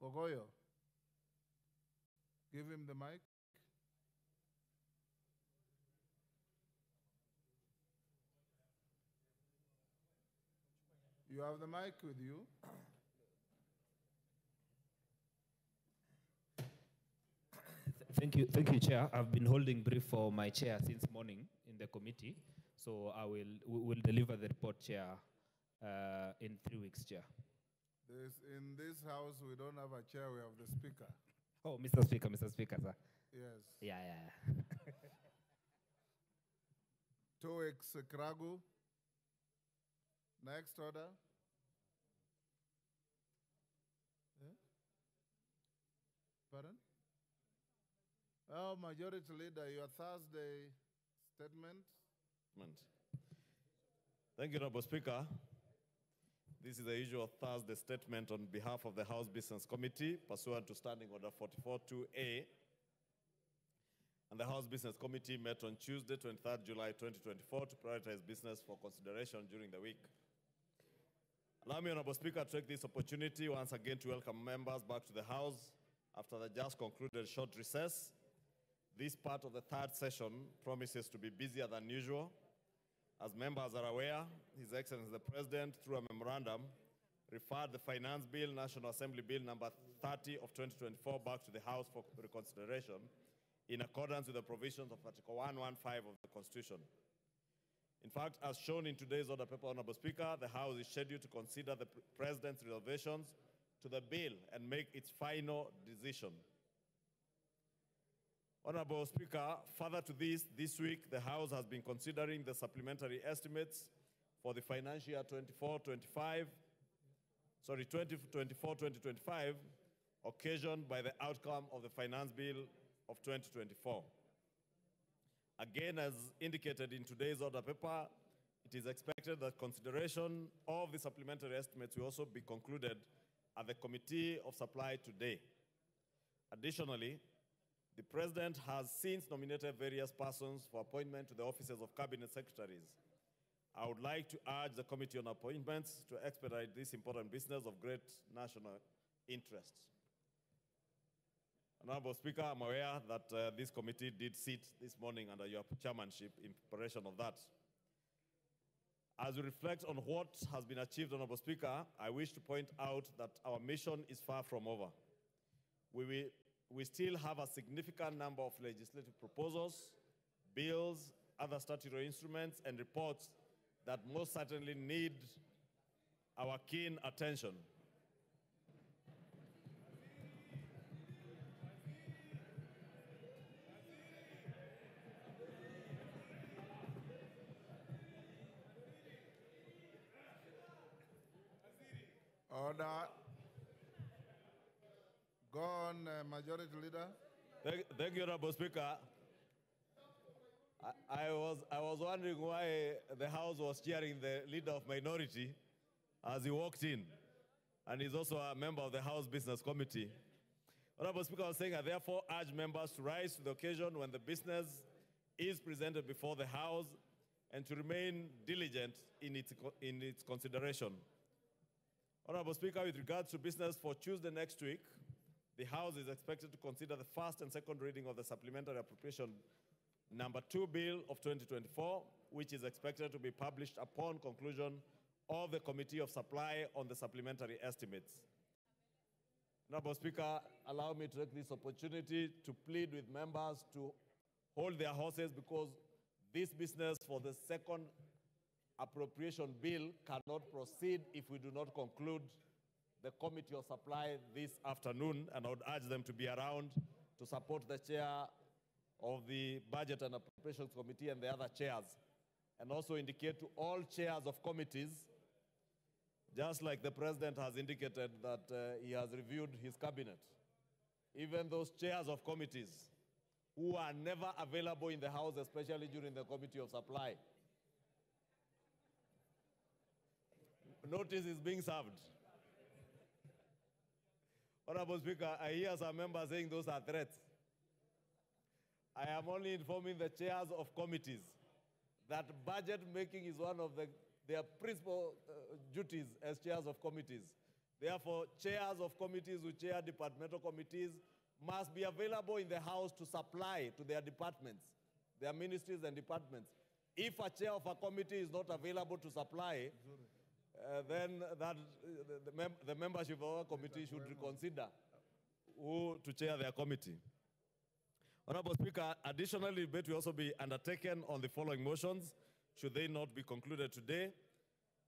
Ogoyo, give him the mic. You have the mic with you. Thank you, Chair. I've been holding brief for my chair since morning in the committee, so we will deliver the report, Chair, in 3 weeks, Chair. In this house, we don't have a chair, we have the speaker. Oh, Mr. Speaker, sir. Yes. Yeah. 2 weeks, Kragu. Next order. Yeah? Pardon? Oh, Majority Leader, your Thursday statement. Thank you, Honorable Speaker. This is the usual Thursday statement on behalf of the House Business Committee, pursuant to Standing Order 44-2A. And the House Business Committee met on Tuesday, 23rd July 2024, to prioritize business for consideration during the week. Allow me, Honorable Speaker, to take this opportunity once again to welcome members back to the House after the just concluded short recess. This part of the third session promises to be busier than usual. As members are aware, His Excellency the President, through a memorandum, referred the Finance Bill, National Assembly Bill number 30 of 2024 back to the House for reconsideration in accordance with the provisions of Article 115 of the Constitution. In fact, as shown in today's order paper, Honorable Speaker, the House is scheduled to consider the President's reservations to the bill and make its final decision. Honorable Speaker, further to this week, the House has been considering the supplementary estimates for the financial year 2024-2025, occasioned by the outcome of the Finance Bill of 2024. Again, as indicated in today's order paper, it is expected that consideration of the supplementary estimates will also be concluded at the Committee of Supply today. Additionally, the President has since nominated various persons for appointment to the offices of Cabinet Secretaries. I would like to urge the Committee on Appointments to expedite this important business of great national interest. Honorable Speaker, I'm aware that this committee did sit this morning under your chairmanship in preparation of that. As we reflect on what has been achieved, Honorable Speaker, I wish to point out that our mission is far from over. We still have a significant number of legislative proposals, bills, other statutory instruments, and reports that most certainly need our keen attention. Order. Go on, Majority Leader. Thank you, Honorable Speaker. I was wondering why the House was cheering the leader of minority as he walked in, and he's also a member of the House Business Committee. Honorable Speaker, I was saying I therefore urge members to rise to the occasion when the business is presented before the House and to remain diligent in its consideration. Honorable Speaker, with regards to business for Tuesday next week, the House is expected to consider the first and second reading of the Supplementary Appropriation Number 2 Bill of 2024, which is expected to be published upon conclusion of the Committee of Supply on the supplementary estimates. Honorable Speaker, allow me to take this opportunity to plead with members to hold their horses, because this business for the second appropriation bill cannot proceed if we do not conclude the Committee of Supply this afternoon, and I would urge them to be around to support the chair of the Budget and Appropriations Committee and the other chairs, and also indicate to all chairs of committees, just like the President has indicated that he has reviewed his cabinet, even those chairs of committees who are never available in the House, especially during the Committee of Supply. Notice is being served. Honorable Speaker, I hear some members saying those are threats. I am only informing the chairs of committees that budget making is one of their principal duties as chairs of committees. Therefore, chairs of committees who chair departmental committees must be available in the House to supply to their departments, their ministries and departments. If a chair of a committee is not available to supply, then the membership of our committee should reconsider who to chair their committee. Honorable Speaker, additionally, debate will also be undertaken on the following motions, should they not be concluded today.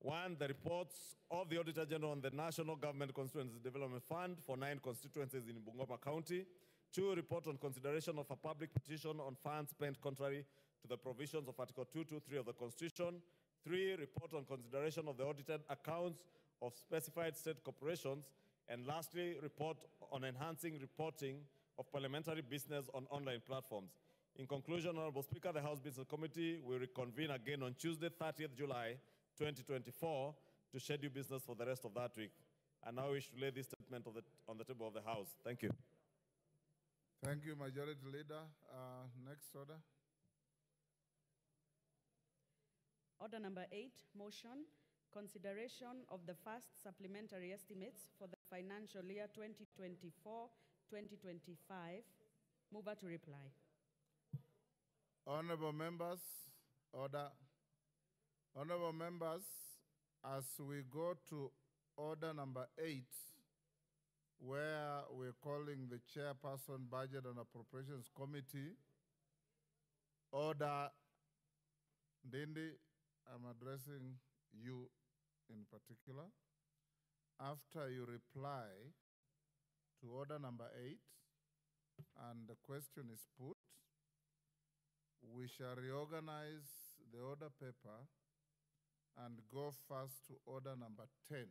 1, the reports of the Auditor General on the National Government Constituency Development Fund for 9 constituencies in Bungoma County. 2, report on consideration of a public petition on funds spent contrary to the provisions of Article 223 of the Constitution. 3, report on consideration of the audited accounts of specified state corporations. And lastly, report on enhancing reporting of parliamentary business on online platforms. In conclusion, Honorable Speaker, the House Business Committee will reconvene again on Tuesday, 30th July 2024 to schedule business for the rest of that week. I now wish to lay this statement on the table of the House. Thank you. Thank you, Majority Leader. Next order. Order number 8, motion, consideration of the first supplementary estimates for the financial year 2024-2025. Mover to reply. Honorable members, order. Honorable members, as we go to order number 8, where we're calling the Chairperson Budget and Appropriations Committee, order, Ndindi, I'm addressing you in particular. After you reply to order number 8 and the question is put, we shall reorganize the order paper and go first to order number 10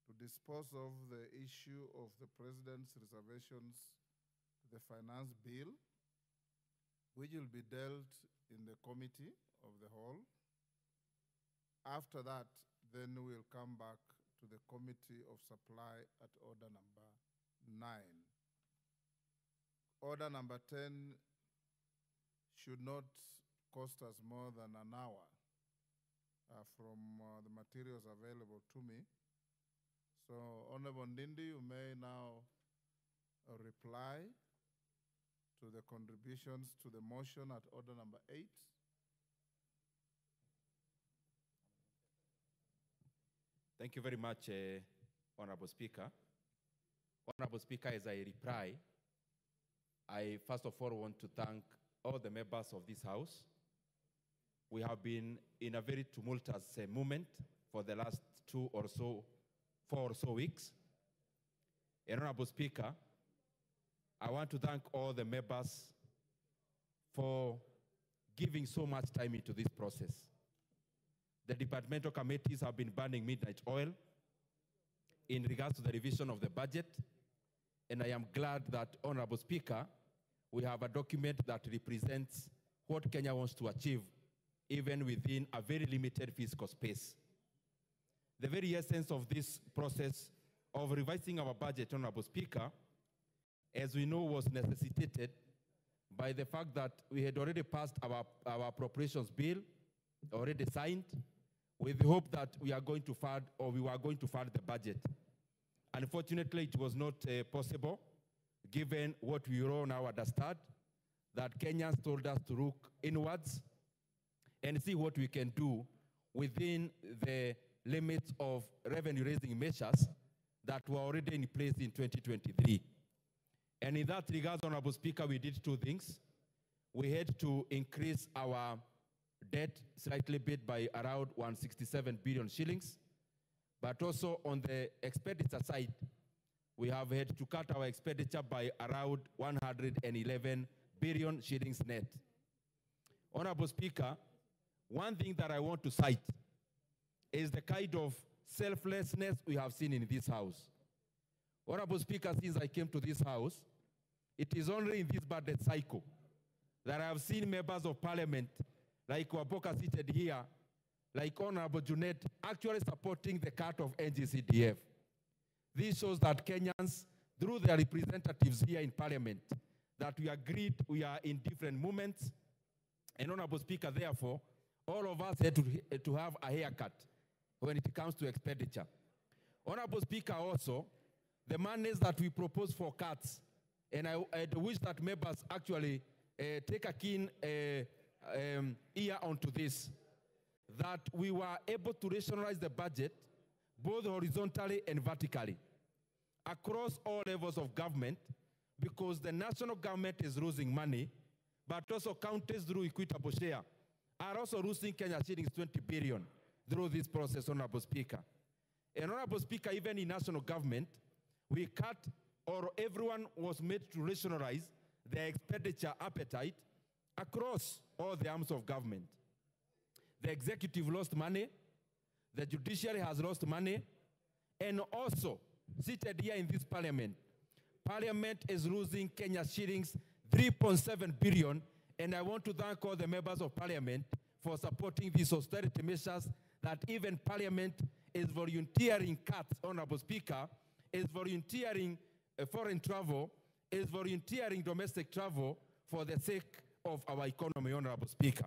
to dispose of the issue of the President's reservations to the finance bill, which will be dealt in the committee of the whole. After that, then we'll come back to the committee of supply at order number 9. Order number 10 should not cost us more than an hour from the materials available to me. So, Honorable Ndindi, you may now reply to the contributions to the motion at order number 8. Thank you very much, Honorable Speaker. Honorable Speaker, as I reply, I first of all want to thank all the members of this House. We have been in a very tumultuous moment for the last 4 or so weeks. Honorable Speaker, I want to thank all the members for giving so much time into this process. The departmental committees have been burning midnight oil in regards to the revision of the budget, and I am glad that, Honorable Speaker, we have a document that represents what Kenya wants to achieve, even within a very limited fiscal space. The very essence of this process of revising our budget, Honorable Speaker, as we know, was necessitated by the fact that we had already passed our appropriations bill, already signed, with the hope that we were going to fund the budget. Unfortunately, it was not possible, given what we all now understand, that Kenyans told us to look inwards and see what we can do within the limits of revenue-raising measures that were already in place in 2023. And in that regard, Honorable Speaker, we did 2 things. We had to increase our debt slightly bit by around 167 billion shillings. But also on the expenditure side, we have had to cut our expenditure by around 111 billion shillings net. Honorable Speaker, one thing that I want to cite is the kind of selflessness we have seen in this House. Honorable Speaker, since I came to this House, it is only in this budget cycle that I have seen members of Parliament like Waboka seated here, like Honorable Junet, actually supporting the cut of NGCDF. This shows that Kenyans, through their representatives here in Parliament, that we agreed we are in different movements. And Honorable Speaker, therefore, all of us had to have a haircut when it comes to expenditure. Honorable Speaker, also, the monies that we propose for cuts, and I wish that members actually take a keen ear onto this, that we were able to rationalize the budget both horizontally and vertically across all levels of government, because the national government is losing money, but also counties through equitable share are also losing Kenya shillings 20 billion through this process, Honorable Speaker. And Honorable Speaker, even in national government, we cut, or everyone was made to rationalize their expenditure appetite across all the arms of government. The executive lost money, the judiciary has lost money, and also, seated here in this parliament, Parliament is losing Kenya shillings 3.7 billion, and I want to thank all the members of Parliament for supporting these austerity measures that even Parliament is volunteering cuts, Honorable Speaker, is volunteering foreign travel, is volunteering domestic travel for the sake of our economy, Honorable Speaker.